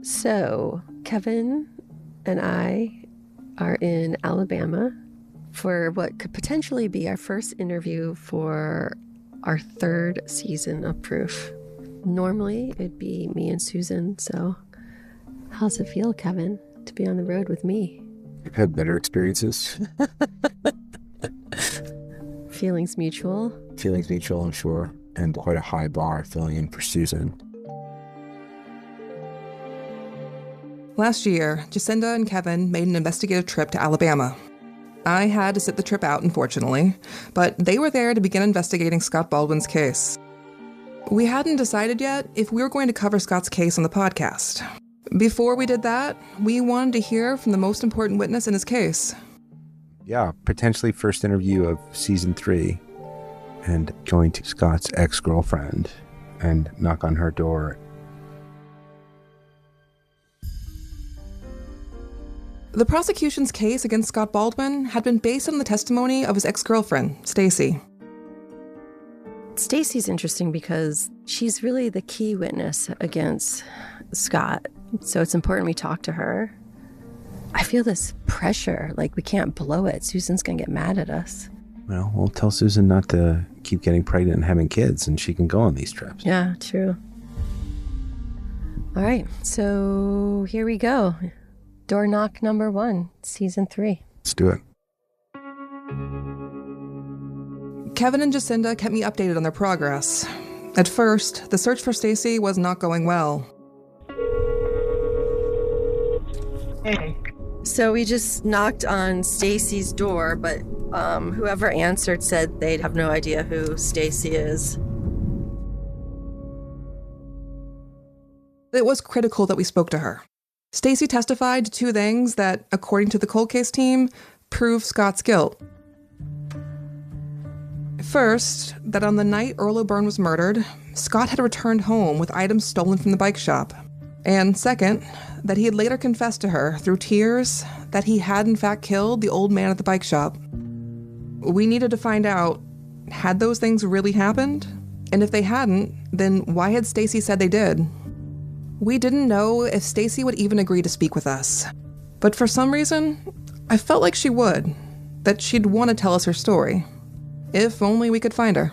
So, Kevin and I are in Alabama for what could potentially be our first interview for our third season of Proof. Normally, it'd be me and Susan, so how's it feel, Kevin, to be on the road with me? I've had better experiences. Feelings mutual? Feelings mutual, I'm sure, and quite a high bar filling in for Susan. Last year, Jacinda and Kevin made an investigative trip to Alabama. I had to sit the trip out, unfortunately, but they were there to begin investigating Scott Baldwin's case. We hadn't decided yet if we were going to cover Scott's case on the podcast. Before we did that, we wanted to hear from the most important witness in his case. Yeah, potentially first interview of season 3, and going to Scott's ex-girlfriend and knock on her door. The prosecution's case against Scott Baldwin had been based on the testimony of his ex-girlfriend, Stacey. Stacey's interesting because she's really the key witness against Scott. So it's important we talk to her. I feel this pressure, like we can't blow it. Susan's going to get mad at us. Well, we'll tell Susan not to keep getting pregnant and having kids, and she can go on these trips. Yeah, true. All right, so here we go. Door knock number 1, season 3. Let's do it. Kevin and Jacinda kept me updated on their progress. At first, the search for Stacey was not going well. Hey. So we just knocked on Stacey's door, but whoever answered said they'd have no idea who Stacey is. It was critical that we spoke to her. Stacey testified to 2 things that, according to the cold case team, prove Scott's guilt. First, that on the night Earl O-Byrne was murdered, Scott had returned home with items stolen from the bike shop. And second, that he had later confessed to her through tears that he had in fact killed the old man at the bike shop. We needed to find out, had those things really happened? And if they hadn't, then why had Stacey said they did? We didn't know if Stacey would even agree to speak with us. But for some reason, I felt like she would, that she'd want to tell us her story. If only we could find her.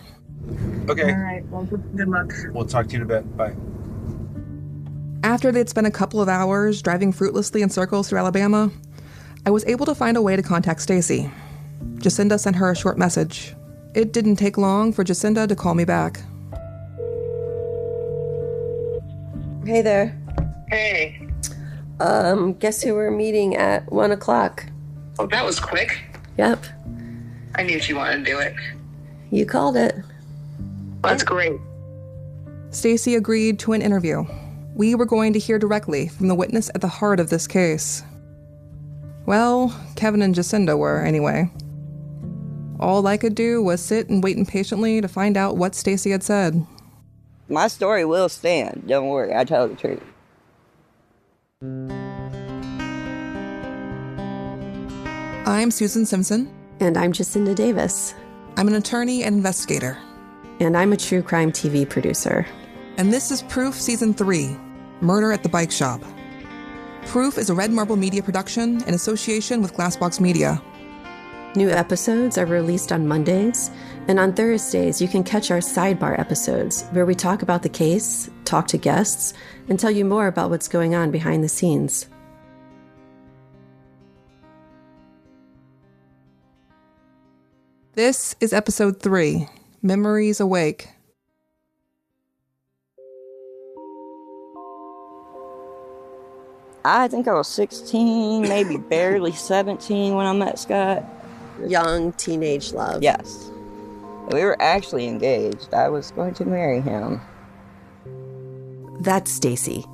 Okay. All right, well, good luck. We'll talk to you in a bit. Bye. After they'd spent a couple of hours driving fruitlessly in circles through Alabama, I was able to find a way to contact Stacey. Jacinda sent her a short message. It didn't take long for Jacinda to call me back. Hey there. Hey. Guess who we're meeting at 1 o'clock? Oh, that was quick. Yep. I knew she wanted to do it. You called it. That's great. Stacey agreed to an interview. We were going to hear directly from the witness at the heart of this case. Well, Kevin and Jacinda were, anyway. All I could do was sit and wait impatiently to find out what Stacey had said. My story will stand. Don't worry, I tell the truth. I'm Susan Simpson. And I'm Jacinda Davis. I'm an attorney and investigator. And I'm a true crime TV producer. And this is Proof Season 3, Murder at the Bike Shop. Proof is a Red Marble Media production in association with Glassbox Media. New episodes are released on Mondays, and on Thursdays you can catch our sidebar episodes where we talk about the case, talk to guests, and tell you more about what's going on behind the scenes. This is Episode 3, Memories Awake. I think I was 16, maybe barely 17 when I met Scott. Young teenage love. Yes. We were actually engaged. I was going to marry him. That's Stacey.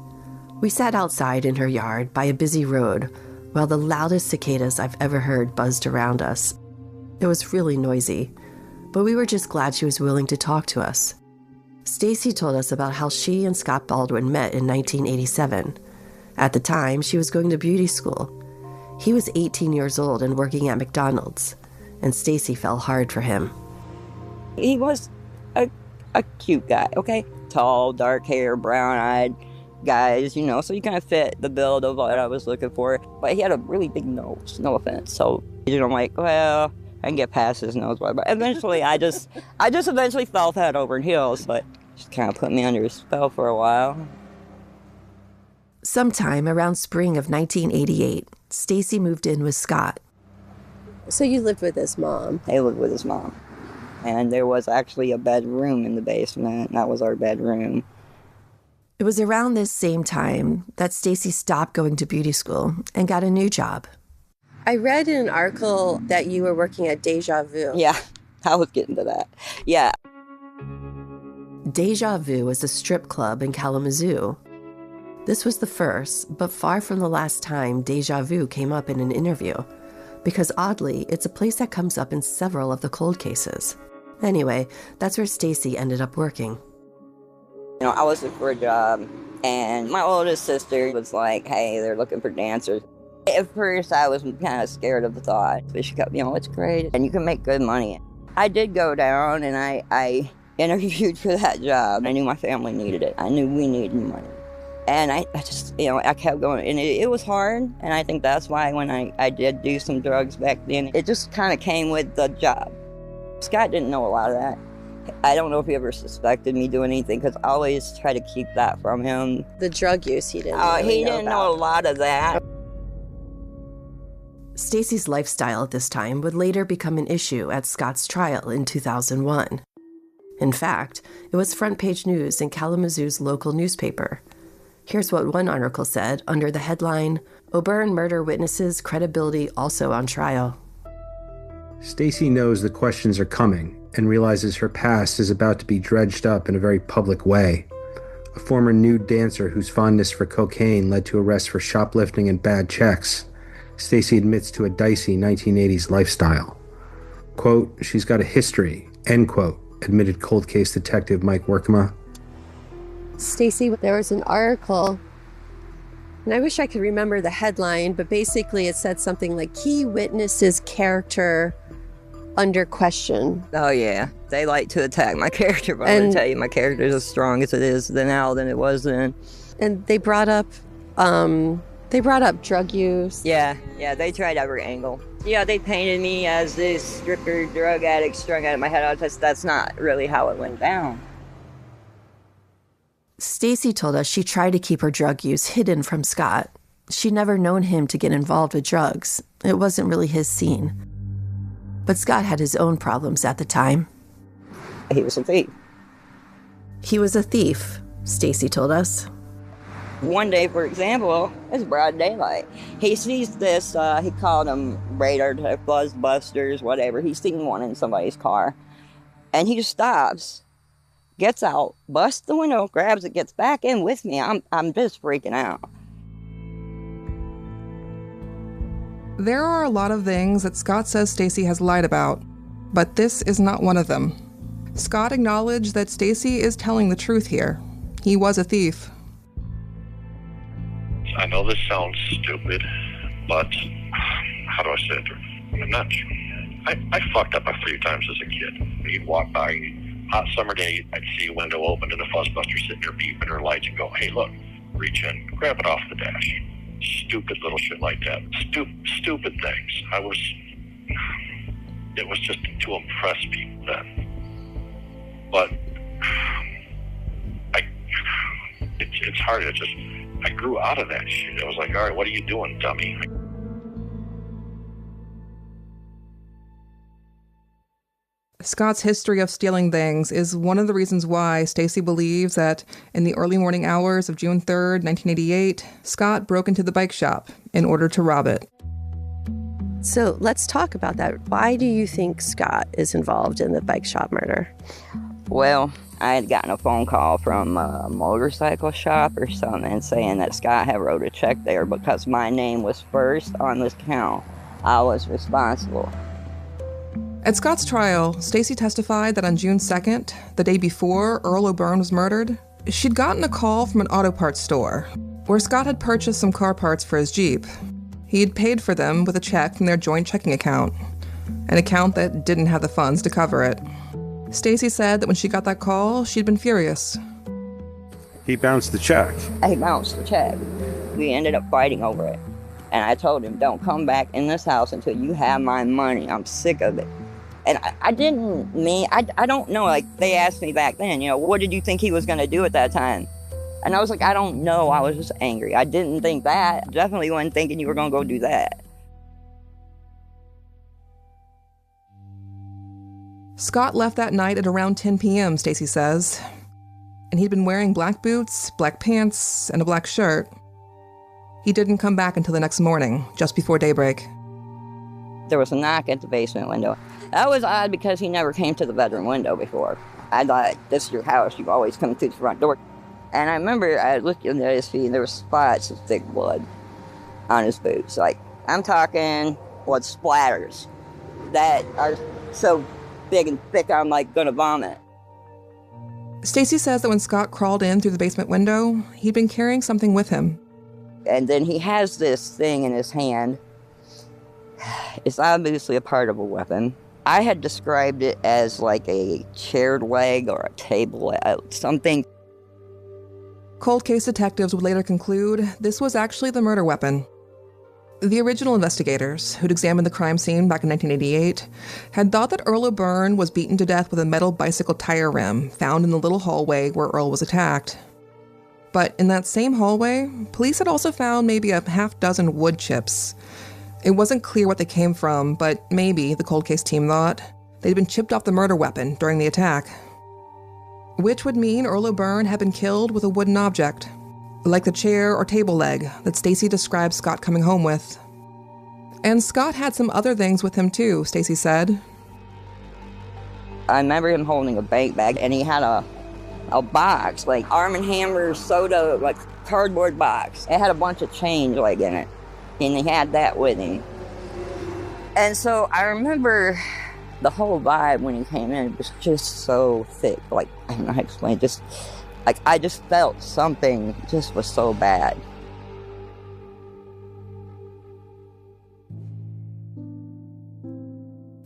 We sat outside in her yard by a busy road while the loudest cicadas I've ever heard buzzed around us. It was really noisy, but we were just glad she was willing to talk to us. Stacey told us about how she and Scott Baldwin met in 1987. At the time, she was going to beauty school. He was 18 years old and working at McDonald's, and Stacey fell hard for him. He was a cute guy, okay? Tall, dark hair, brown-eyed. guys, you know, so he kind of fit the build of what I was looking for. But he had a really big nose, no offense. So, you know, I'm like, well, I can get past his nose. But eventually, I just eventually fell head over heels, but just kind of put me under his spell for a while. Sometime around spring of 1988, Stacey moved in with Scott. So you lived with his mom? He lived with his mom. And there was actually a bedroom in the basement. That was our bedroom. It was around this same time that Stacey stopped going to beauty school and got a new job. I read in an article that you were working at Deja Vu. Yeah, I was getting to that. Yeah. Deja Vu is a strip club in Kalamazoo. This was the first, but far from the last time Deja Vu came up in an interview, because oddly, it's a place that comes up in several of the cold cases. Anyway, that's where Stacey ended up working. You know, I was looking for a job, and my oldest sister was like, hey, they're looking for dancers. At first, I was kind of scared of the thought, but she kept, you know, it's great, and you can make good money. I did go down, and I interviewed for that job. I knew my family needed it. I knew we needed money. And I just, you know, I kept going, and it was hard, and I think that's why when I did do some drugs back then, it just kind of came with the job. Scott didn't know a lot of that. I don't know if he ever suspected me doing anything, because I always try to keep that from him. The drug use he didn't He didn't know a lot of that. Stacey's lifestyle at this time would later become an issue at Scott's trial in 2001. In fact, it was front-page news in Kalamazoo's local newspaper. Here's what one article said under the headline, "O-Byrne Murder Witnesses Credibility Also on Trial." Stacey knows the questions are coming and realizes her past is about to be dredged up in a very public way. A former nude dancer whose fondness for cocaine led to arrests for shoplifting and bad checks. Stacey admits to a dicey 1980s lifestyle. Quote, she's got a history, end quote, admitted cold case detective Mike Workema. Stacey, there was an article, and I wish I could remember the headline, but basically it said something like, key witnesses character under question. Oh, yeah. They like to attack my character, but I'm going to tell you, my character is as strong as it is now than it was then. And they brought up drug use. Yeah, they tried every angle. Yeah, they painted me as this stripper drug addict strung out of my head. That's not really how it went down. Stacey told us she tried to keep her drug use hidden from Scott. She'd never known him to get involved with drugs. It wasn't really his scene. But Scott had his own problems at the time. He was a thief. He was a thief, Stacey told us. One day, for example, it's broad daylight. He sees this, he called them radar type buzz busters, whatever. He's seen one in somebody's car. And he just stops, gets out, busts the window, grabs it, gets back in with me. I'm just freaking out. There are a lot of things that Scott says Stacey has lied about, but this is not one of them. Scott acknowledged that Stacey is telling the truth here. He was a thief. I know this sounds stupid, but how do I say it? I'm not. I fucked up a few times as a kid. You'd walk by, hot summer day, I'd see a window open and a fuzzbuster sitting there beeping her lights and go, hey, look, reach in, grab it off the dash. Stupid little shit like that. Stupid things. It was just to impress people then. But it's hard. I grew out of that shit. I was like, all right, what are you doing, dummy? Scott's history of stealing things is one of the reasons why Stacey believes that in the early morning hours of June 3rd, 1988, Scott broke into the bike shop in order to rob it. So let's talk about that. Why do you think Scott is involved in the bike shop murder? Well, I had gotten a phone call from a motorcycle shop or something saying that Scott had wrote a check there because my name was first on this count. I was responsible. At Scott's trial, Stacey testified that on June 2nd, the day before Earl O-Byrne was murdered, she'd gotten a call from an auto parts store where Scott had purchased some car parts for his Jeep. He had paid for them with a check from their joint checking account, an account that didn't have the funds to cover it. Stacey said that when she got that call, she'd been furious. He bounced the check. He bounced the check. We ended up fighting over it. And I told him, don't come back in this house until you have my money. I'm sick of it. And I don't know. Like, they asked me back then, what did you think he was going to do at that time? And I was like, I don't know. I was just angry. I didn't think that. Definitely wasn't thinking you were going to go do that. Scott left that night at around 10 p.m., Stacey says. And he'd been wearing black boots, black pants, and a black shirt. He didn't come back until the next morning, just before daybreak. There was a knock at the basement window. That was odd because he never came to the bedroom window before. I thought, this is your house. You've always come through the front door. And I remember I looked at his feet and there were spots of thick blood on his boots. Like, I'm talking blood splatters that are so big and thick I'm like gonna vomit. Stacey says that when Scott crawled in through the basement window, he'd been carrying something with him. And then he has this thing in his hand. It's obviously a part of a weapon. I had described it as like a chaired leg or a table leg, something. Cold case detectives would later conclude this was actually the murder weapon. The original investigators, who'd examined the crime scene back in 1988, had thought that Earl O-Byrne was beaten to death with a metal bicycle tire rim found in the little hallway where Earl was attacked. But in that same hallway, police had also found maybe a half dozen wood chips. It wasn't clear what they came from, but maybe, the cold case team thought, they'd been chipped off the murder weapon during the attack. Which would mean Earl O-Byrne had been killed with a wooden object, like the chair or table leg that Stacey described Scott coming home with. And Scott had some other things with him too, Stacey said. I remember him holding a bank bag, and he had a box, like Arm & Hammer soda, like cardboard box. It had a bunch of change like in it, and he had that with him. And so I remember the whole vibe when he came in was just so thick. Like, I don't know how to explain, just like I just felt something just was so bad.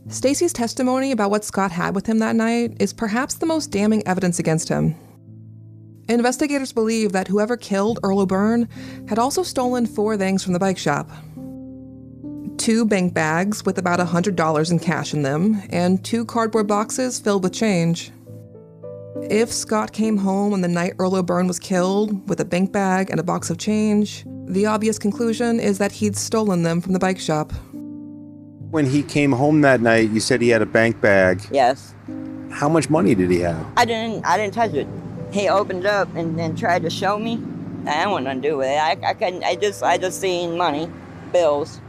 Stacey's testimony about what Scott had with him that night is perhaps the most damning evidence against him. Investigators believe that whoever killed Earl O-Byrne had also stolen 4 things from the bike shop. 2 bank bags with about $100 in cash in them, and 2 cardboard boxes filled with change. If Scott came home on the night Earl O-Byrne was killed with a bank bag and a box of change, the obvious conclusion is that he'd stolen them from the bike shop. When he came home that night, you said he had a bank bag. Yes. How much money did he have? I didn't touch it. He opened it up and then tried to show me. I had nothing to do with it. I couldn't. I just seen money, bills.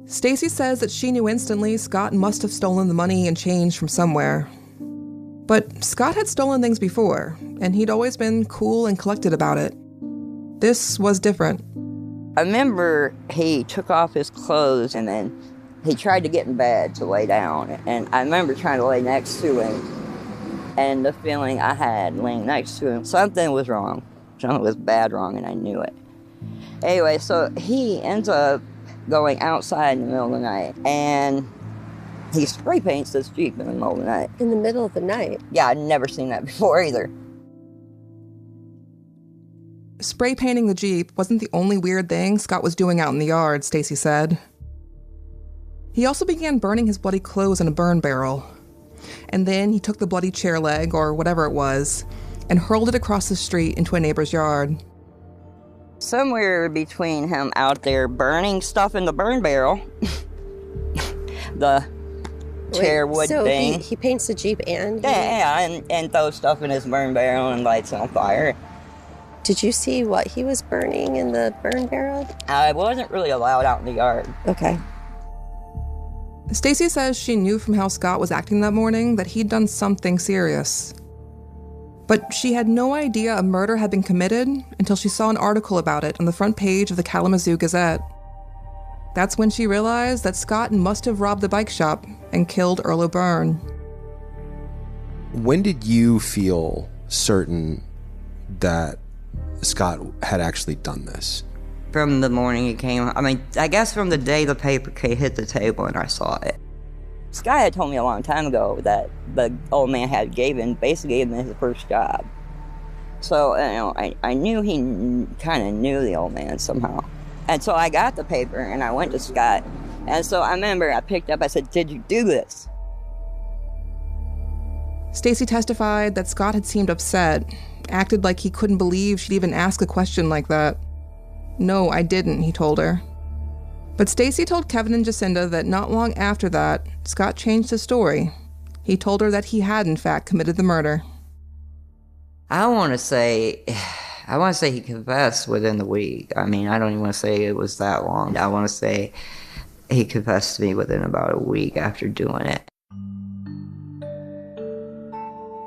Stacey says that she knew instantly Scott must have stolen the money and change from somewhere. But Scott had stolen things before, and he'd always been cool and collected about it. This was different. I remember he took off his clothes and then he tried to get in bed to lay down. And I remember trying to lay next to him. And the feeling I had laying next to him, something was wrong. Something was bad wrong, and I knew it. Anyway, so he ends up going outside in the middle of the night, and he spray paints this Jeep in the middle of the night. In the middle of the night? Yeah, I'd never seen that before either. Spray painting the Jeep wasn't the only weird thing Scott was doing out in the yard, Stacey said. He also began burning his bloody clothes in a burn barrel. And then he took the bloody chair leg, or whatever it was, and hurled it across the street into a neighbor's yard. Somewhere between him out there burning stuff in the burn barrel, the chair wood thing. So he paints the Jeep and... and throws stuff in his burn barrel and lights it on fire. Did you see what he was burning in the burn barrel? I wasn't really allowed out in the yard. Okay. Stacey says she knew from how Scott was acting that morning that he'd done something serious. But she had no idea a murder had been committed until she saw an article about it on the front page of the Kalamazoo Gazette. That's when she realized that Scott must have robbed the bike shop and killed Earl O-Byrne. When did you feel certain that Scott had actually done this? From the morning he came, I guess from the day the paper hit the table and I saw it. Sky had told me a long time ago that the old man had basically gave him his first job. So, I knew he kind of knew the old man somehow. And so I got the paper and I went to Scott. And so I remember I picked up, I said, "Did you do this?" Stacey testified that Scott had seemed upset, acted like he couldn't believe she'd even ask a question like that. "No, I didn't," he told her. But Stacey told Kevin and Jacinda that not long after that, Scott changed his story. He told her that he had, in fact, committed the murder. I want to say he confessed within the week. I mean, I don't even want to say it was that long. I want to say he confessed to me within about a week after doing it.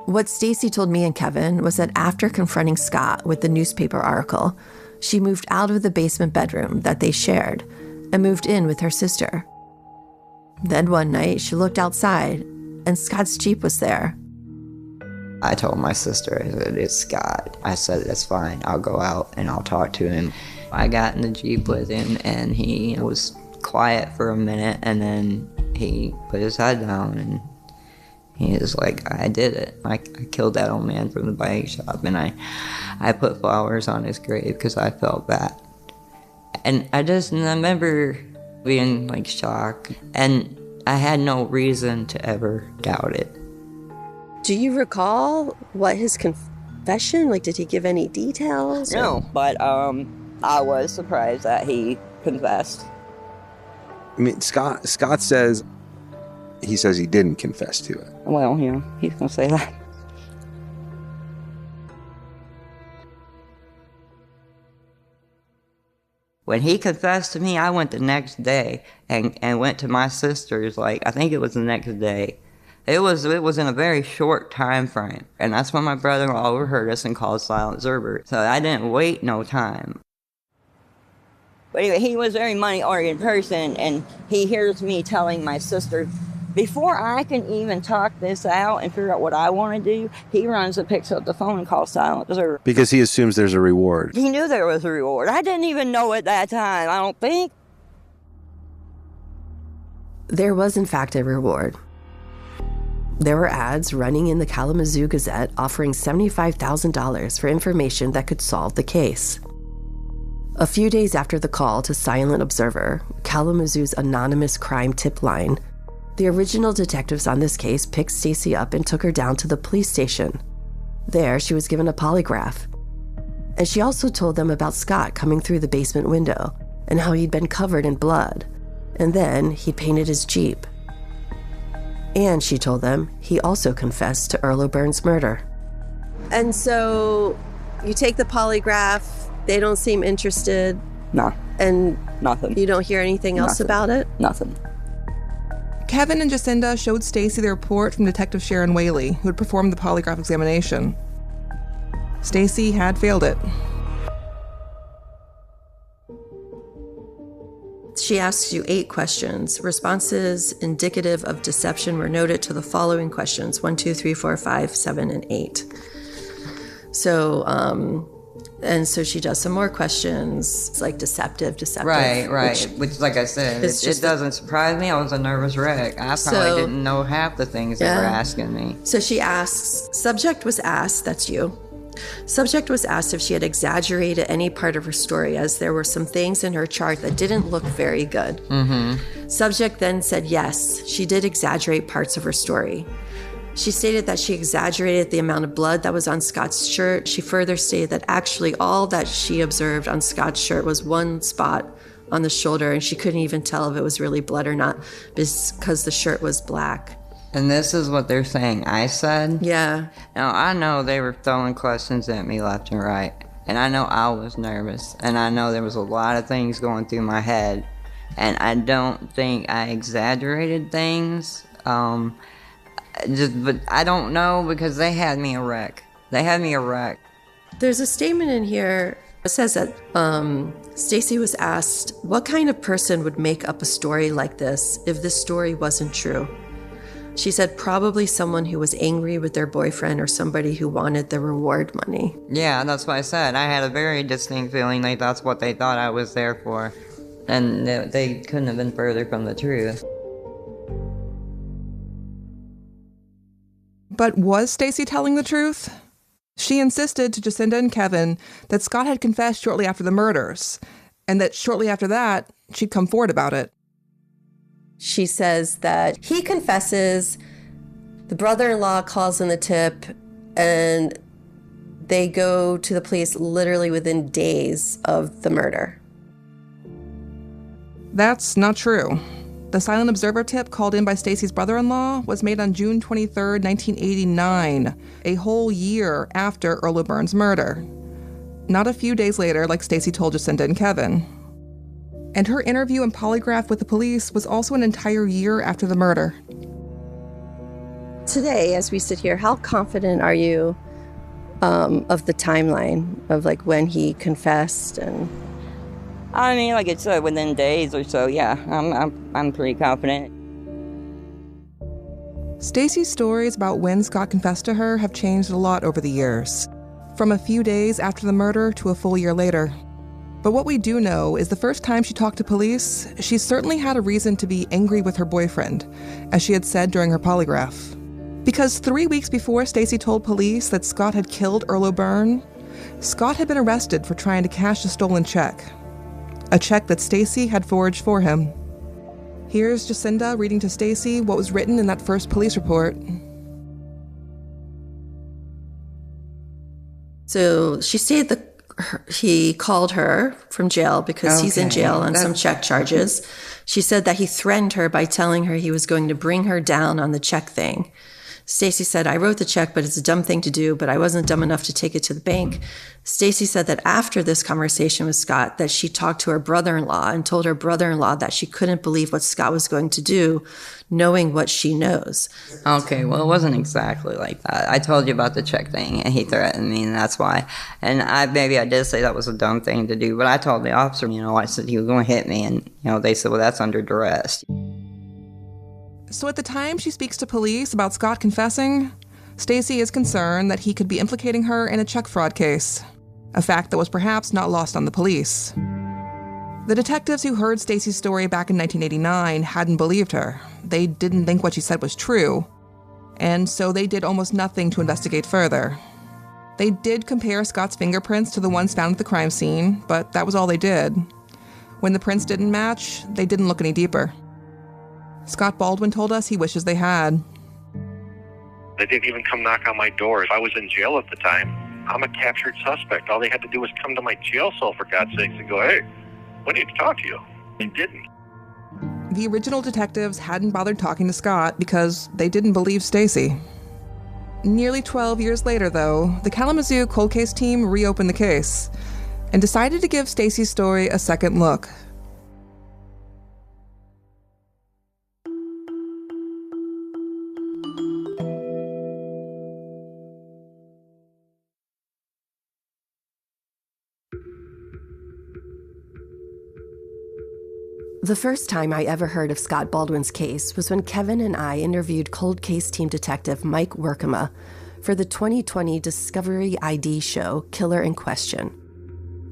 What Stacey told me and Kevin was that after confronting Scott with the newspaper article, she moved out of the basement bedroom that they shared and moved in with her sister. Then one night, she looked outside, and Scott's Jeep was there. I told my sister, I said, "It's Scott." I said, "That's fine. I'll go out and I'll talk to him." I got in the Jeep with him, and he was quiet for a minute, and then he put his head down, and he was like, "I did it. I killed that old man from the bike shop," and I put flowers on his grave because I felt bad. And I remember being like shocked, and I had no reason to ever doubt it. Do you recall what his confession, like, did he give any details? No, but I was surprised that he confessed. I mean, Scott says he didn't confess to it. Well, yeah, he's going to say that. When he confessed to me, I went the next day and went to my sister's, like, I think it was the next day. It was in a very short time frame. And that's when my brother-in-law overheard us and called Silent Zerber. So I didn't wait no time. But anyway, he was a very money-oriented person, and he hears me telling my sister, before I can even talk this out and figure out what I want to do, he runs and picks up the phone and calls Silent Zerber. Because he assumes there's a reward. He knew there was a reward. I didn't even know at that time, I don't think. There was, in fact, a reward. There were ads running in the Kalamazoo Gazette offering $75,000 for information that could solve the case. A few days after the call to Silent Observer, Kalamazoo's anonymous crime tip line, the original detectives on this case picked Stacey up and took her down to the police station. There, she was given a polygraph. And she also told them about Scott coming through the basement window and how he'd been covered in blood. And then he'd painted his Jeep. And she told them he also confessed to Earl O-Byrne's murder. And so you take the polygraph, they don't seem interested. No. And nothing. You don't hear anything else about it? Nothing. Kevin and Jacinda showed Stacey the report from Detective Sharon Whaley, who had performed the polygraph examination. Stacey had failed it. She asks you 8 questions. Responses indicative of deception were noted to the following questions: 1, 2, 3, 4, 5, 7, and 8. So, and so she does some more questions. It's like deceptive. Right. Which like I said, it doesn't surprise me. I was a nervous wreck. I probably didn't know half the things they were asking me. So she asks, subject was asked, that's you. Subject was asked if she had exaggerated any part of her story, as there were some things in her chart that didn't look very good. Mm-hmm. Subject then said yes, she did exaggerate parts of her story. She stated that she exaggerated the amount of blood that was on Scott's shirt. She further stated that actually all that she observed on Scott's shirt was one spot on the shoulder, and she couldn't even tell if it was really blood or not because the shirt was black. And this is what they're saying I said? Yeah. Now, I know they were throwing questions at me left and right. And I know I was nervous. And I know there was a lot of things going through my head. And I don't think I exaggerated things. But I don't know, because they had me a wreck. There's a statement in here. It says that Stacey was asked, what kind of person would make up a story like this if this story wasn't true? She said probably someone who was angry with their boyfriend or somebody who wanted the reward money. Yeah, that's what I said. I had a very distinct feeling like that's what they thought I was there for. And they couldn't have been further from the truth. But was Stacey telling the truth? She insisted to Jacinda and Kevin that Scott had confessed shortly after the murders, and that shortly after that, she'd come forward about it. She says that he confesses, the brother-in-law calls in the tip, and they go to the police literally within days of the murder. That's not true. The Silent Observer tip called in by Stacey's brother-in-law was made on June 23, 1989, a whole year after Earl O-Byrne's murder. Not a few days later, like Stacey told Jacinda and Kevin. And her interview and polygraph with the police was also an entire year after the murder. Today, as we sit here, how confident are you of the timeline of like when he confessed? And I mean, like I said, within days or so, yeah, I'm pretty confident. Stacey's stories about when Scott confessed to her have changed a lot over the years, from a few days after the murder to a full year later. But what we do know is the first time she talked to police, she certainly had a reason to be angry with her boyfriend, as she had said during her polygraph. Because 3 weeks before Stacey told police that Scott had killed Earl O-Byrne, Scott had been arrested for trying to cash a stolen check. A check that Stacey had forged for him. Here's Jacinda reading to Stacey what was written in that first police report. so she stated that he called her from jail because he's in jail on some check charges. She said that he threatened her by telling her he was going to bring her down on the check thing. Stacey said, I wrote the check, but it's a dumb thing to do, but I wasn't dumb enough to take it to the bank. Stacey said that after this conversation with Scott, that she talked to her brother-in-law and told her brother-in-law that she couldn't believe what Scott was going to do, knowing what she knows. Okay, well, it wasn't exactly like that. I told you about the check thing, and he threatened me, and that's why. And I did say that was a dumb thing to do, but I told the officer, I said he was going to hit me, and, they said, well, that's under duress. So at the time she speaks to police about Scott confessing, Stacey is concerned that he could be implicating her in a check fraud case, a fact that was perhaps not lost on the police. The detectives who heard Stacey's story back in 1989 hadn't believed her. They didn't think what she said was true, and so they did almost nothing to investigate further. They did compare Scott's fingerprints to the ones found at the crime scene, but that was all they did. When the prints didn't match, they didn't look any deeper. Scott Baldwin told us he wishes they had. They didn't even come knock on my door. I was in jail at the time. I'm a captured suspect. All they had to do was come to my jail cell, for God's sakes, and go, hey, we need to talk to you. They didn't. The original detectives hadn't bothered talking to Scott because they didn't believe Stacey. Nearly 12 years later, though, the Kalamazoo Cold Case Team reopened the case and decided to give Stacey's story a second look. The first time I ever heard of Scott Baldwin's case was when Kevin and I interviewed Cold Case Team Detective Mike Workema for the 2020 Discovery ID show Killer in Question.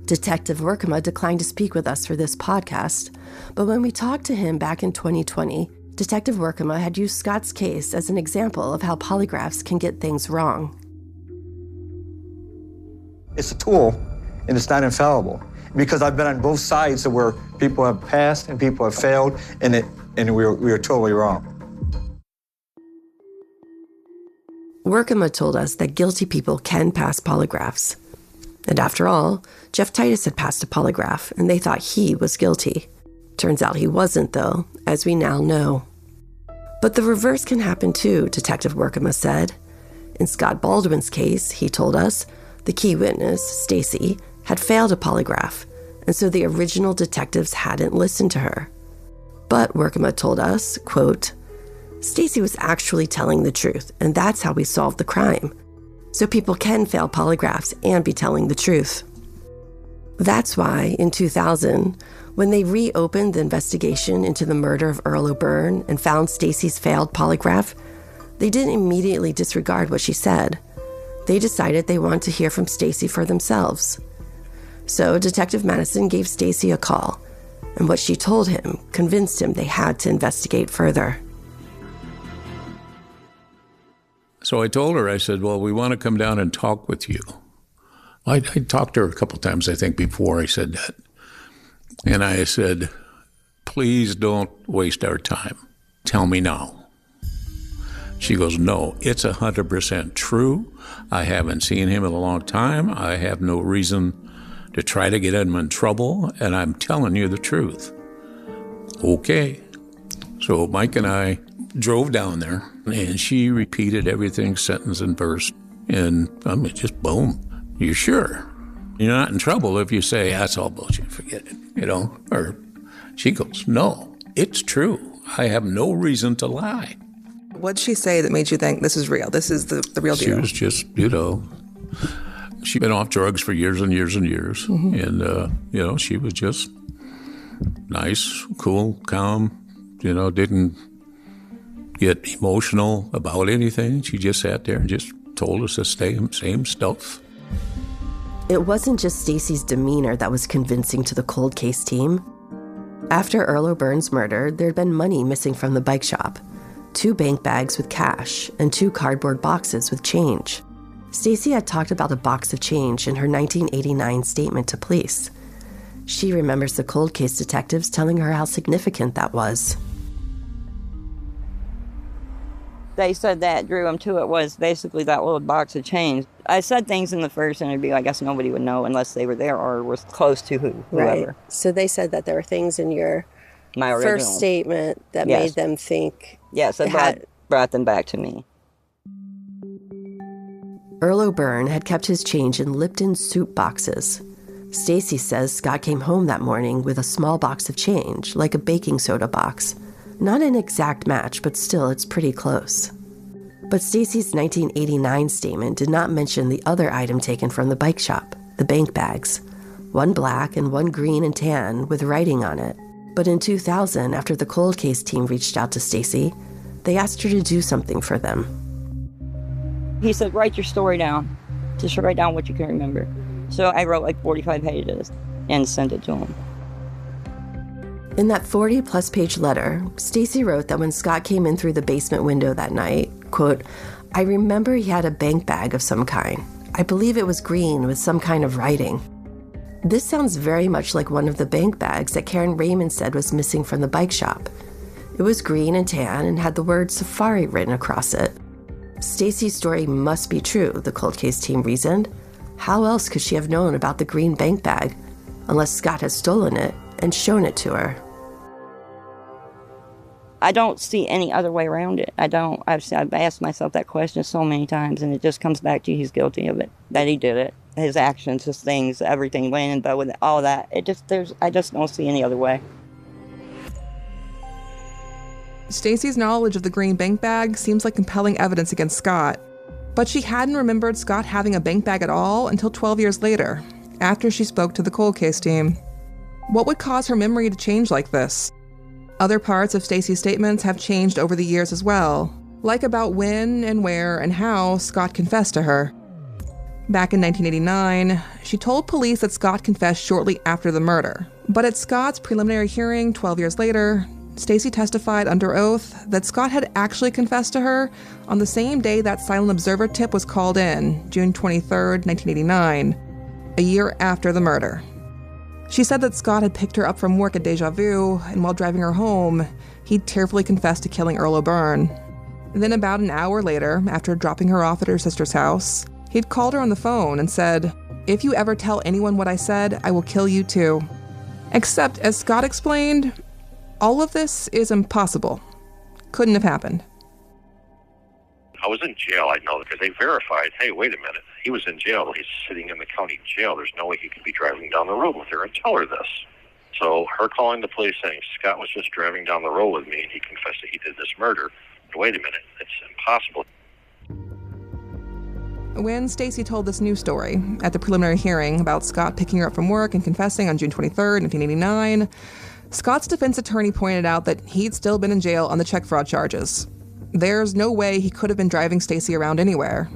Detective Workema declined to speak with us for this podcast, but when we talked to him back in 2020, Detective Workema had used Scott's case as an example of how polygraphs can get things wrong. It's a tool, and it's not infallible. Because I've been on both sides of where people have passed and people have failed, and we were totally wrong. Workema told us that guilty people can pass polygraphs. And after all, Jeff Titus had passed a polygraph, and they thought he was guilty. Turns out he wasn't, though, as we now know. But the reverse can happen too, Detective Workema said. In Scott Baldwin's case, he told us, the key witness, Stacey, had failed a polygraph, and so the original detectives hadn't listened to her. But Workema told us, quote, Stacey was actually telling the truth, and that's how we solved the crime. So people can fail polygraphs and be telling the truth. That's why, in 2000, when they reopened the investigation into the murder of Earl O-Byrne and found Stacey's failed polygraph, they didn't immediately disregard what she said. They decided they wanted to hear from Stacey for themselves. So Detective Madison gave Stacey a call, and what she told him convinced him they had to investigate further. So I told her, I said, well, we want to come down and talk with you. I talked to her a couple times, I think, before I said that. And I said, please don't waste our time. Tell me now. She goes, no, it's 100% true. I haven't seen him in a long time. I have no reason to try to get him in trouble, and I'm telling you the truth. Okay. So Mike and I drove down there, and she repeated everything sentence and verse. And I mean, just boom. You sure? You're not in trouble if you say, that's all bullshit, forget it, Or she goes, no, it's true. I have no reason to lie. What'd she say that made you think this is real? This is the real deal? She was just, she'd been off drugs for years and years and years. Mm-hmm. And, she was just nice, cool, calm, didn't get emotional about anything. She just sat there and just told us the same stuff. It wasn't just Stacey's demeanor that was convincing to the cold case team. After Earl O-Byrne's murder, there'd been money missing from the bike shop, 2 bank bags with cash, and 2 cardboard boxes with change. Stacey had talked about a box of change in her 1989 statement to police. She remembers the cold case detectives telling her how significant that was. They said that drew them to it was basically that little box of change. I said things in the first interview I guess nobody would know unless they were there or was close to whoever. Right. So they said that there were things in your first statement that made them think... Yes, it brought them back to me. Earl O-Byrne had kept his change in Lipton soup boxes. Stacey says Scott came home that morning with a small box of change, like a baking soda box. Not an exact match, but still it's pretty close. But Stacey's 1989 statement did not mention the other item taken from the bike shop, the bank bags. 1 black and 1 green and tan with writing on it. But in 2000, after the cold case team reached out to Stacey, they asked her to do something for them. He said, write your story down. Just write down what you can remember. So I wrote like 45 pages and sent it to him. In that 40-plus page letter, Stacey wrote that when Scott came in through the basement window that night, quote, I remember he had a bank bag of some kind. I believe it was green with some kind of writing. This sounds very much like one of the bank bags that Karen Raymond said was missing from the bike shop. It was green and tan and had the word Safari written across it. Stacey's story must be true, the cold case team reasoned. How else could she have known about the green bank bag, unless Scott has stolen it and shown it to her? I don't see any other way around it. I've asked myself that question so many times, and it just comes back to he's guilty of it, that he did it. His actions, his things, everything went in, but with all that, I just don't see any other way. Stacey's knowledge of the green bank bag seems like compelling evidence against Scott, but she hadn't remembered Scott having a bank bag at all until 12 years later, after she spoke to the cold case team. What would cause her memory to change like this? Other parts of Stacey's statements have changed over the years as well, like about when and where and how Scott confessed to her. Back in 1989, she told police that Scott confessed shortly after the murder. But at Scott's preliminary hearing 12 years later, Stacey testified under oath that Scott had actually confessed to her on the same day that Silent Observer tip was called in, June 23rd, 1989, a year after the murder. She said that Scott had picked her up from work at Deja Vu, and while driving her home, he'd tearfully confessed to killing Earl O-Byrne. Then about an hour later, after dropping her off at her sister's house, he'd called her on the phone and said, "If you ever tell anyone what I said, I will kill you too." Except, as Scott explained, all of this is impossible. Couldn't have happened. I was in jail, I know, because they verified, hey, wait a minute, he was in jail. He's sitting in the county jail. There's no way he could be driving down the road with her and tell her this. So her calling the police saying, Scott was just driving down the road with me and he confessed that he did this murder. Wait a minute, it's impossible. When Stacey told this new story at the preliminary hearing about Scott picking her up from work and confessing on June 23rd, 1989, Scott's defense attorney pointed out that he'd still been in jail on the check fraud charges. There's no way he could have been driving Stacey around anywhere.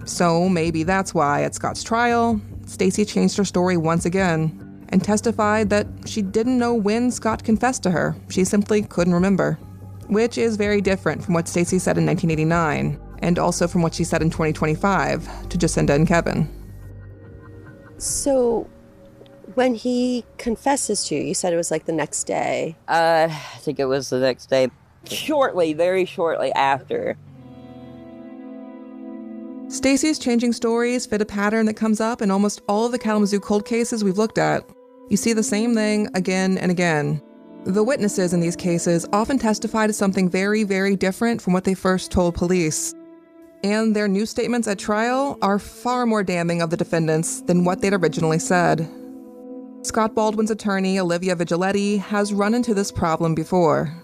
So maybe that's why at Scott's trial, Stacey changed her story once again and testified that she didn't know when Scott confessed to her. She simply couldn't remember, which is very different from what Stacey said in 1989, and also from what she said in 2025 to Jacinda and Kevin. So when he confesses to you, you said it was like the next day. I think it was the next day. Very shortly after. Stacey's changing stories fit a pattern that comes up in almost all of the Kalamazoo cold cases we've looked at. You see the same thing again and again. The witnesses in these cases often testify to something very, very different from what they first told police. And their new statements at trial are far more damning of the defendants than what they'd originally said. Scott Baldwin's attorney, Olivia Vigiletti, has run into this problem before.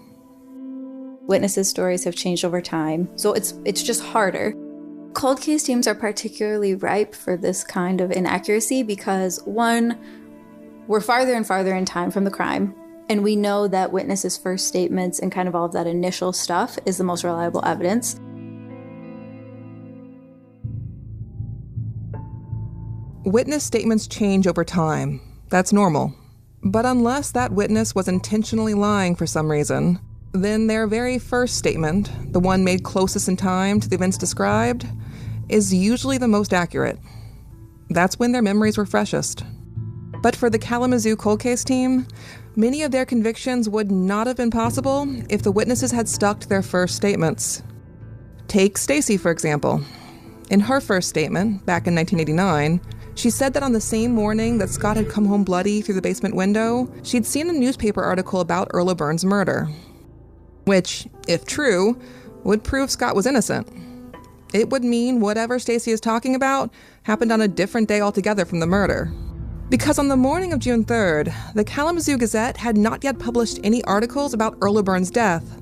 Witnesses' stories have changed over time, so it's just harder. Cold case teams are particularly ripe for this kind of inaccuracy because, one, we're farther and farther in time from the crime, and we know that witnesses' first statements and kind of all of that initial stuff is the most reliable evidence. Witness statements change over time. That's normal. But unless that witness was intentionally lying for some reason, then their very first statement, the one made closest in time to the events described, is usually the most accurate. That's when their memories were freshest. But for the Kalamazoo Cold Case Team, many of their convictions would not have been possible if the witnesses had stuck to their first statements. Take Stacey, for example. In her first statement, back in 1989, she said that on the same morning that Scott had come home bloody through the basement window, she'd seen a newspaper article about Earl O-Byrne's murder. Which, if true, would prove Scott was innocent. It would mean whatever Stacey is talking about happened on a different day altogether from the murder. Because on the morning of June 3rd, the Kalamazoo Gazette had not yet published any articles about Earl O-Byrne's death.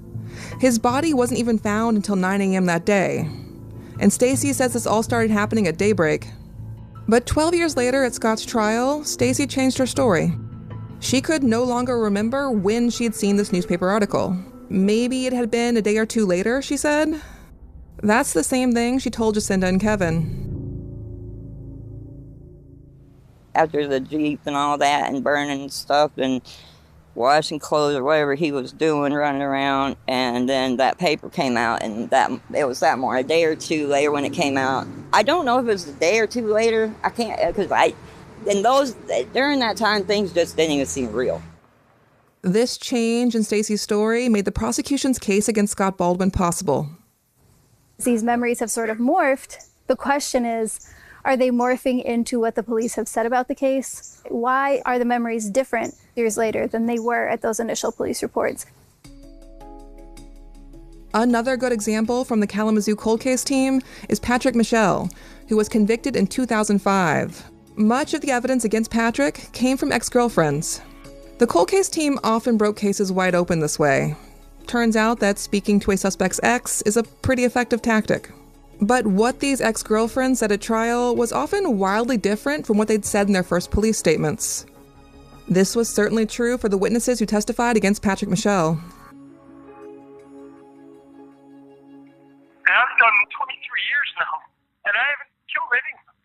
His body wasn't even found until 9 a.m. that day. And Stacey says this all started happening at daybreak. But 12 years later at Scott's trial, Stacey changed her story. She could no longer remember when she had seen this newspaper article. Maybe it had been a day or two later, she said. That's the same thing she told Jacinda and Kevin. After the Jeep and all that and burning stuff and washing clothes or whatever he was doing, running around, and then that paper came out, and it was that morning, a day or two later when it came out. I don't know if it was a day or two later. I can't, because during that time, things just didn't even seem real. This change in Stacey's story made the prosecution's case against Scott Baldwin possible. These memories have sort of morphed. The question is, are they morphing into what the police have said about the case? Why are the memories different years later than they were at those initial police reports? Another good example from the Kalamazoo Cold Case Team is Patrick Mishall, who was convicted in 2005. Much of the evidence against Patrick came from ex-girlfriends. The Cold Case Team often broke cases wide open this way. Turns out that speaking to a suspect's ex is a pretty effective tactic. But what these ex-girlfriends said at trial was often wildly different from what they'd said in their first police statements. This was certainly true for the witnesses who testified against Patrick Mishall. I've done 23 years now, and I haven't killed anyone.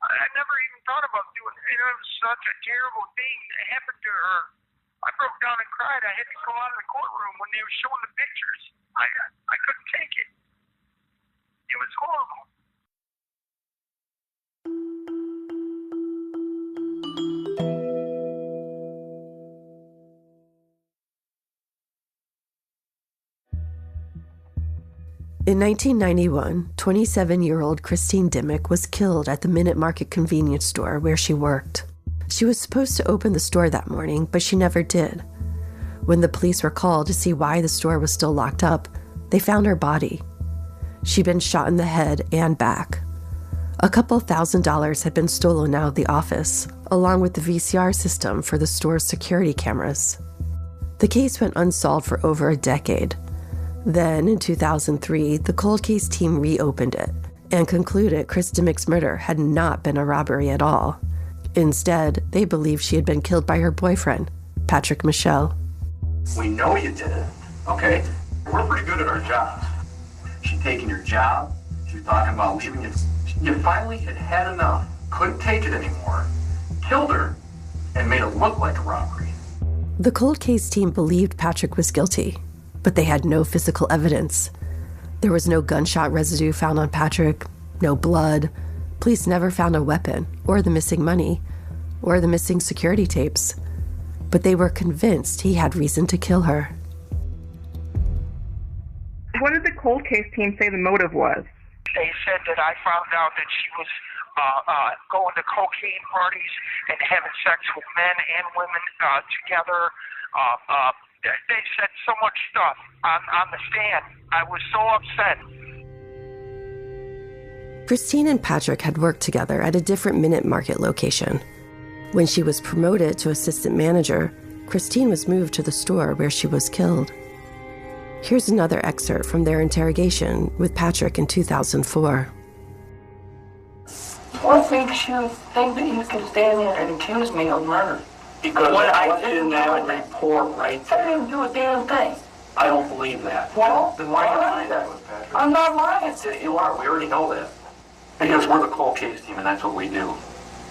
I never even thought about doing it. It was such a terrible thing that happened to her. I broke down and cried. I had to go out of the courtroom when they were showing the pictures. I couldn't take it. It was horrible. In 1991, 27-year-old Christine Dimmick was killed at the Minute Market convenience store where she worked. She was supposed to open the store that morning, but she never did. When the police were called to see why the store was still locked up, they found her body. She'd been shot in the head and back. A couple $1,000s had been stolen out of the office, along with the VCR system for the store's security cameras. The case went unsolved for over a decade. Then, in 2003, the cold case team reopened it and concluded Chris Dimmick's murder had not been a robbery at all. Instead, they believed she had been killed by her boyfriend, Patrick Mishall. We know you did it, okay? We're pretty good at our jobs. She'd taken your job, she was talking about leaving it. You finally had had enough, couldn't take it anymore, killed her, and made it look like a robbery. The cold case team believed Patrick was guilty, but they had no physical evidence. There was no gunshot residue found on Patrick, no blood. Police never found a weapon, or the missing money, or the missing security tapes. But they were convinced he had reason to kill her. What did the cold case team say the motive was? They said that I found out that she was going to cocaine parties and having sex with men and women together. They said so much stuff on the stand. I was so upset. Christine and Patrick had worked together at a different Minute Market location. When she was promoted to assistant manager, Christine was moved to the store where she was killed. Here's another excerpt from their interrogation with Patrick in 2004. What makes you think that you can stand there and accuse me of murder? Because what I did in that report right there. I didn't do a damn thing. I don't believe that. Well, then why are you lying to us, Patrick? I'm not lying to you. Are. We already know that. Because we're the cold case team, and that's what we do.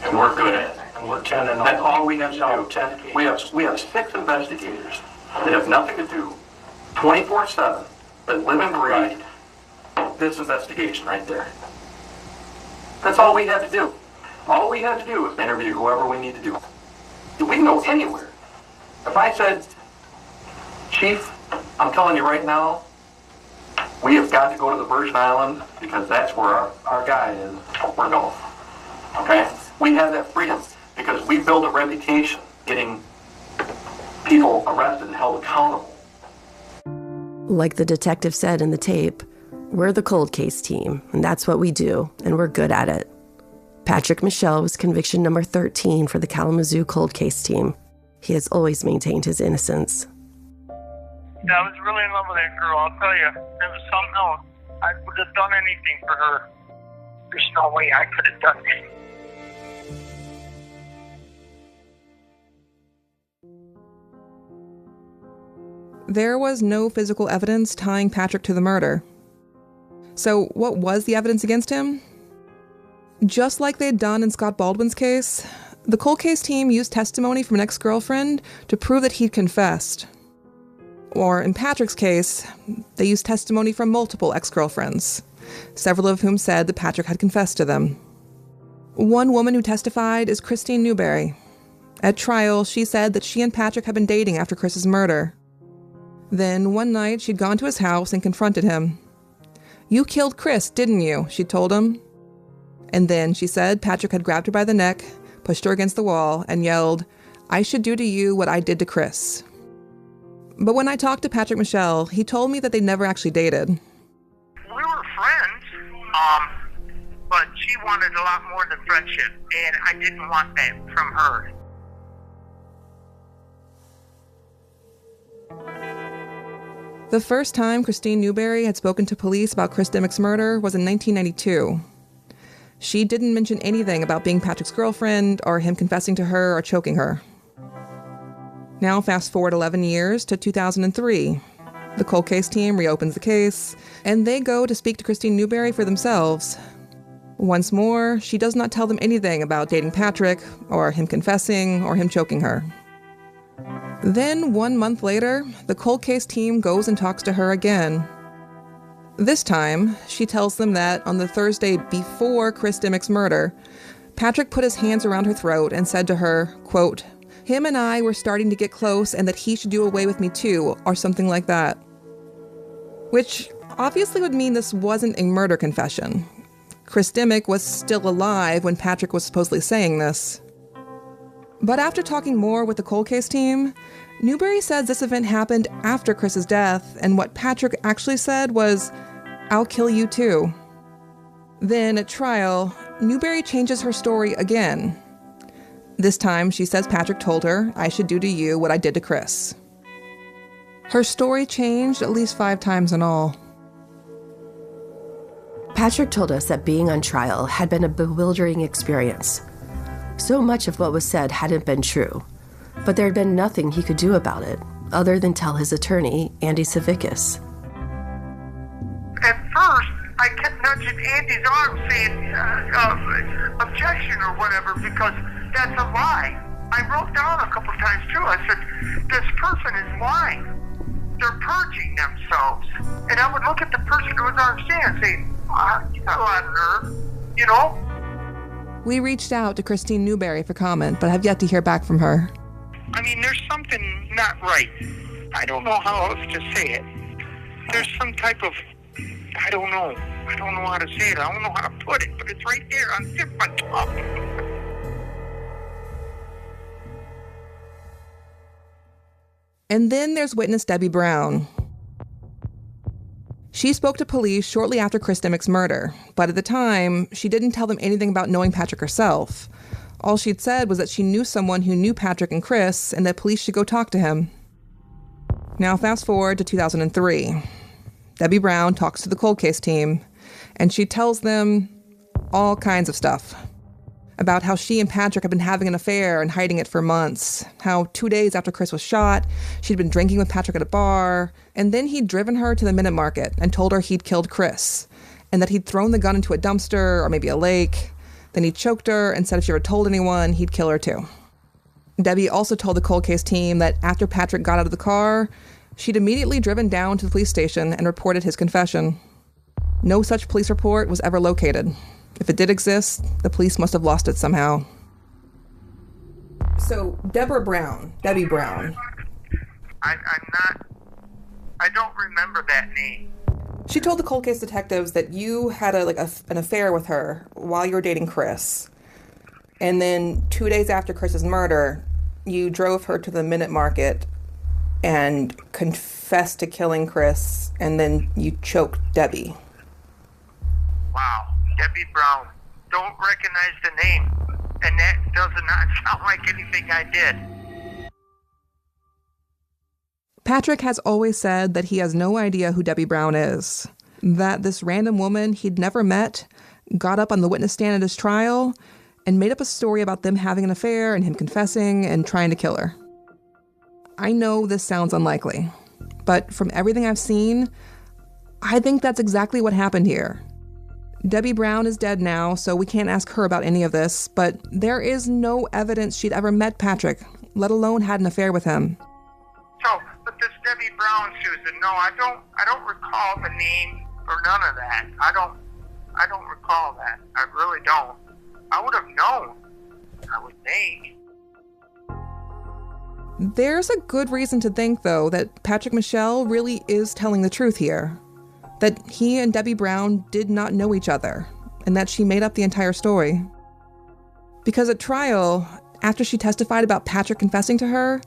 And we're good at it. And we're 10 and that's all we have to do. 10. We have 6 investigators that have nothing to do 24/7, that live and breathe this investigation right there. That's all we had to do. All we had to do was interview whoever we need to do. We can go anywhere. If I said, Chief, I'm telling you right now, we have got to go to the Virgin Islands because that's where our guy is. We're going. Okay? We have that freedom because we build a reputation getting people arrested and held accountable. Like the detective said in the tape, we're the cold case team, and that's what we do, and we're good at it. Patrick Mishall was conviction number 13 for the Kalamazoo Cold Case Team. He has always maintained his innocence. Yeah, I was really in love with that girl, I'll tell you. It was something else. I would have done anything for her. There's no way I could have done it. There was no physical evidence tying Patrick to the murder. So what was the evidence against him? Just like they'd done in Scott Baldwin's case, the cold case team used testimony from an ex-girlfriend to prove that he'd confessed. Or in Patrick's case, they used testimony from multiple ex-girlfriends, several of whom said that Patrick had confessed to them. One woman who testified is Christine Newberry. At trial, she said that she and Patrick had been dating after Chris's murder. Then one night, she'd gone to his house and confronted him. "You killed Chris, didn't you?" she told him. And then, she said, Patrick had grabbed her by the neck, pushed her against the wall, and yelled, "I should do to you what I did to Chris." But when I talked to Patrick Mishall, he told me that they never actually dated. We were friends, but she wanted a lot more than friendship, and I didn't want that from her. The first time Christine Newberry had spoken to police about Chris Dimmick's murder was in 1992. She didn't mention anything about being Patrick's girlfriend or him confessing to her or choking her. Now fast forward 11 years to 2003. The cold case team reopens the case, and they go to speak to Christine Newberry for themselves. Once more, she does not tell them anything about dating Patrick, or him confessing, or him choking her. Then, 1 month later, the cold case team goes and talks to her again. This time, she tells them that on the Thursday before Chris Dimmick's murder, Patrick put his hands around her throat and said to her, quote, "Him and I were starting to get close and that he should do away with me too," or something like that. Which obviously would mean this wasn't a murder confession. Chris Dimmick was still alive when Patrick was supposedly saying this. But after talking more with the cold case team, Newberry says this event happened after Chris's death, and what Patrick actually said was, "I'll kill you too." Then at trial, Newberry changes her story again. This time she says Patrick told her, "I should do to you what I did to Chris." Her story changed at least 5 times in all. Patrick told us that being on trial had been a bewildering experience. So much of what was said hadn't been true, but there had been nothing he could do about it, other than tell his attorney, Andy Savickas. At first, I kept nudging Andy's arm saying, objection or whatever, because that's a lie. I wrote down a couple times too, I said, this person is lying. they're purging themselves. And I would look at the person who was on the stand and say, you got a lot of nerve, you know? We reached out to Christine Newberry for comment, but have yet to hear back from her. I mean, there's something not right. I don't know how else to say it. There's some type of, I don't know how to say it. I don't know how to put it, but it's right there on tip of my tongue. And then there's witness Debbie Brown. She spoke to police shortly after Chris Dimmick's murder, but at the time, she didn't tell them anything about knowing Patrick herself. All she'd said was that she knew someone who knew Patrick and Chris and that police should go talk to him. Now fast forward to 2003. Debbie Brown talks to the cold case team, and she tells them all kinds of stuff. About how she and Patrick had been having an affair and hiding it for months. How 2 days after Chris was shot, she'd been drinking with Patrick at a bar, and then he'd driven her to the Minute Market and told her he'd killed Chris, and that he'd thrown the gun into a dumpster or maybe a lake. Then he choked her and said if she ever told anyone, he'd kill her too. Debbie also told the cold case team that after Patrick got out of the car, she'd immediately driven down to the police station and reported his confession. No such police report was ever located. If it did exist, the police must have lost it somehow. So, Debbie Brown. I don't remember that name. She told the cold case detectives that you had an affair with her while you were dating Chris. And then 2 days after Chris's murder, you drove her to the Minute Market and confessed to killing Chris, and then you choked Debbie. Wow, Debbie Brown. Don't recognize the name. And that does not sound like anything I did. Patrick has always said that he has no idea who Debbie Brown is. That this random woman he'd never met got up on the witness stand at his trial and made up a story about them having an affair and him confessing and trying to kill her. I know this sounds unlikely, but from everything I've seen, I think that's exactly what happened here. Debbie Brown is dead now, so we can't ask her about any of this, but there is no evidence she'd ever met Patrick, let alone had an affair with him. So, but this Debbie Brown, Susan, no, I don't recall the name or none of that. I don't recall that. I really don't. I would have known, I would think. There's a good reason to think, though, that Patrick Mishall really is telling the truth here. That he and Debbie Brown did not know each other, and that she made up the entire story. Because at trial, after she testified about Patrick confessing to her,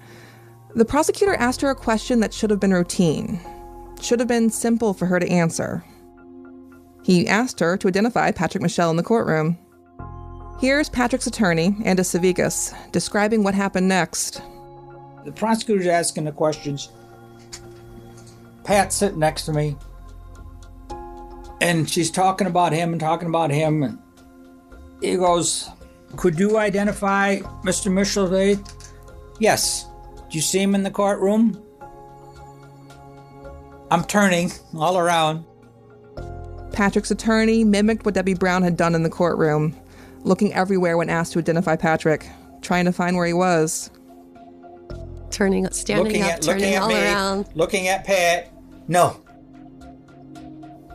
the prosecutor asked her a question that should have been routine, should have been simple for her to answer. He asked her to identify Patrick Mishall in the courtroom. Here's Patrick's attorney, Andy Savickas, describing what happened next. The prosecutor's asking the questions. Pat's sitting next to me. And she's talking about him. And he goes, could you identify Mr. Mishall today? Yes. Did you see him in the courtroom? I'm turning all around. Patrick's attorney mimicked what Debbie Brown had done in the courtroom, looking everywhere when asked to identify Patrick, trying to find where he was. Standing up, turning all around. Looking at Pat. No.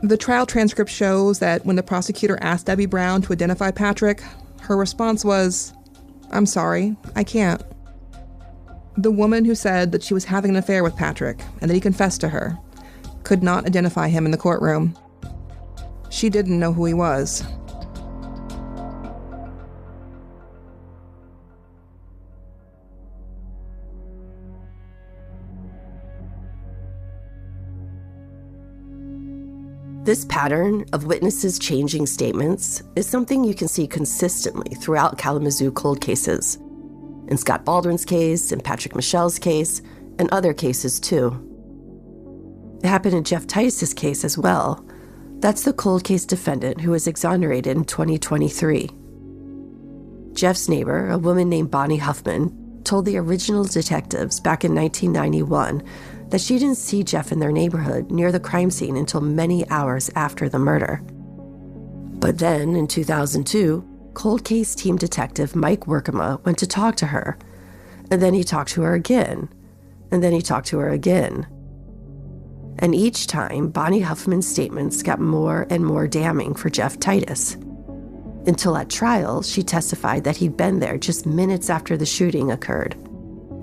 The trial transcript shows that when the prosecutor asked Debbie Brown to identify Patrick, her response was, "I'm sorry, I can't." The woman who said that she was having an affair with Patrick and that he confessed to her could not identify him in the courtroom. She didn't know who he was. This pattern of witnesses changing statements is something you can see consistently throughout Kalamazoo cold cases. In Scott Baldwin's case, in Patrick Mishall's case, and other cases too. It happened in Jeff Tice's case as well. That's the cold case defendant who was exonerated in 2023. Jeff's neighbor, a woman named Bonnie Huffman, told the original detectives back in 1991 that she didn't see Jeff in their neighborhood near the crime scene until many hours after the murder. But then, in 2002, cold case team detective Mike Workema went to talk to her, and then he talked to her again, and then he talked to her again. And each time, Bonnie Huffman's statements got more and more damning for Jeff Titus. Until at trial, she testified that he'd been there just minutes after the shooting occurred.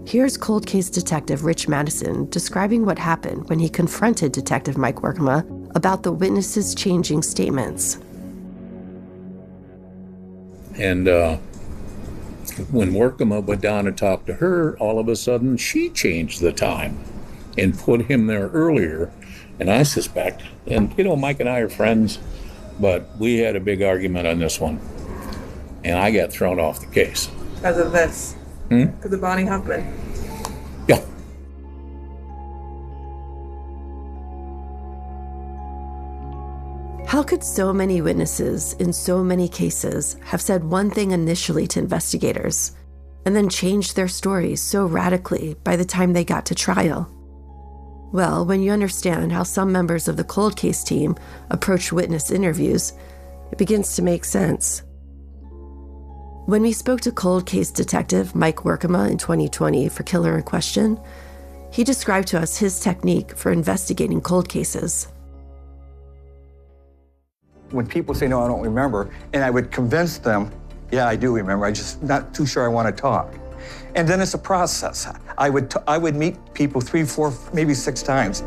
Here's cold case detective Rich Madison describing what happened when he confronted Detective Mike Workema about the witnesses' changing statements. And when Workema went down and talked to her, all of a sudden she changed the time and put him there earlier. And I suspect, and Mike and I are friends, but we had a big argument on this one. And I got thrown off the case. Because of this? Because of Bonnie Huffman? Yeah. How could so many witnesses in so many cases have said one thing initially to investigators and then changed their stories so radically by the time they got to trial? Well, when you understand how some members of the cold case team approach witness interviews, it begins to make sense. When we spoke to cold case detective Mike Workema in 2020 for Killer in Question, he described to us his technique for investigating cold cases. When people say, no, I don't remember, and I would convince them, yeah, I do remember, I'm just not too sure I want to talk. And then it's a process. I would meet people 3, 4, maybe 6 times.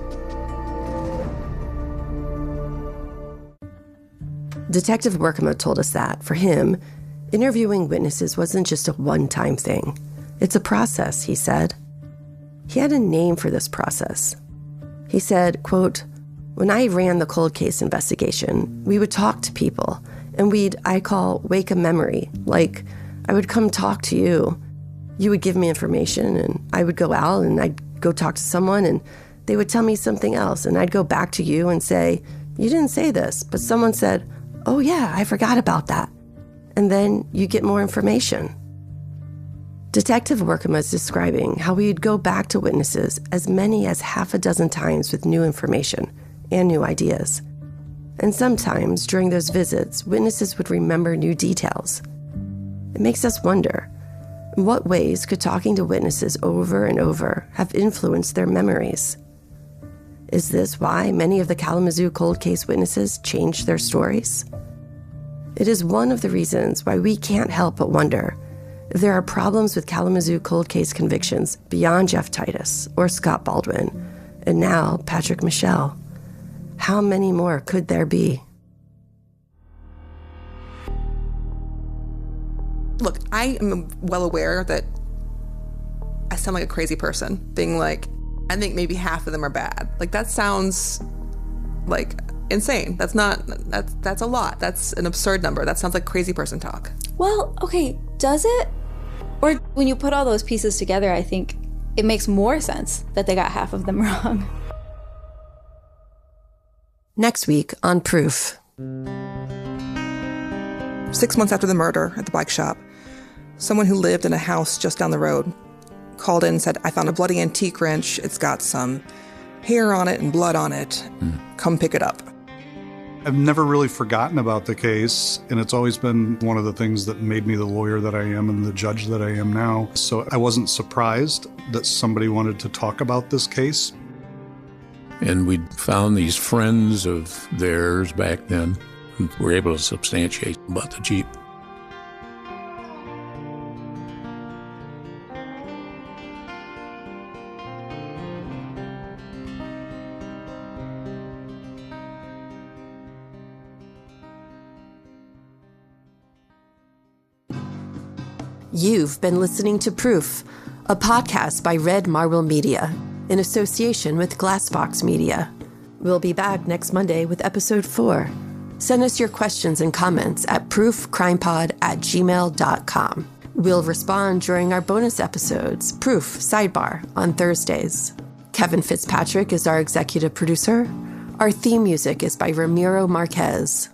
Detective Workema told us that, for him, interviewing witnesses wasn't just a one-time thing. It's a process, he said. He had a name for this process. He said, quote, "When I ran the cold case investigation, we would talk to people, and I call wake a memory. Like, I would come talk to you. You would give me information, and I would go out, and I'd go talk to someone, and they would tell me something else, and I'd go back to you and say, you didn't say this, but someone said, oh yeah, I forgot about that. And then you get more information." Detective Workema is describing how we'd go back to witnesses as many as half a dozen times with new information and new ideas. And sometimes during those visits, witnesses would remember new details. It makes us wonder, in what ways could talking to witnesses over and over have influenced their memories? Is this why many of the Kalamazoo cold case witnesses changed their stories? It is one of the reasons why we can't help but wonder if there are problems with Kalamazoo cold case convictions beyond Jeff Titus or Scott Baldwin, and now Patrick Mishall. How many more could there be? Look, I am well aware that I sound like a crazy person, being like, I think maybe half of them are bad. Like, that sounds like insane. That's a lot. That's an absurd number. That sounds like crazy person talk. Well, okay, does it? Or when you put all those pieces together, I think it makes more sense that they got half of them wrong. Next week on Proof. 6 months after the murder at the bike shop, someone who lived in a house just down the road called in and said, I found a bloody antique wrench. It's got some hair on it and blood on it. Come pick it up. I've never really forgotten about the case, and it's always been one of the things that made me the lawyer that I am and the judge that I am now. So I wasn't surprised that somebody wanted to talk about this case. And we found these friends of theirs back then who were able to substantiate about the Jeep. You've been listening to Proof, a podcast by Red Marble Media, in association with Glassbox Media. We'll be back next Monday with episode 4. Send us your questions and comments at proofcrimepod@gmail.com. We'll respond during our bonus episodes, Proof Sidebar, on Thursdays. Kevin Fitzpatrick is our executive producer. Our theme music is by Ramiro Marquez.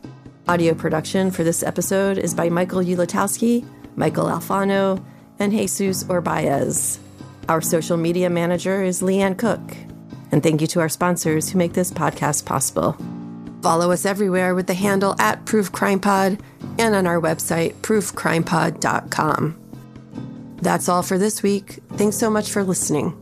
Audio production for this episode is by Michael Ulatowski, Michael Alfano, and Jesus Orbaez. Our social media manager is Leanne Cook. And thank you to our sponsors who make this podcast possible. Follow us everywhere with the handle @ProofCrimePod and on our website, proofcrimepod.com. That's all for this week. Thanks so much for listening.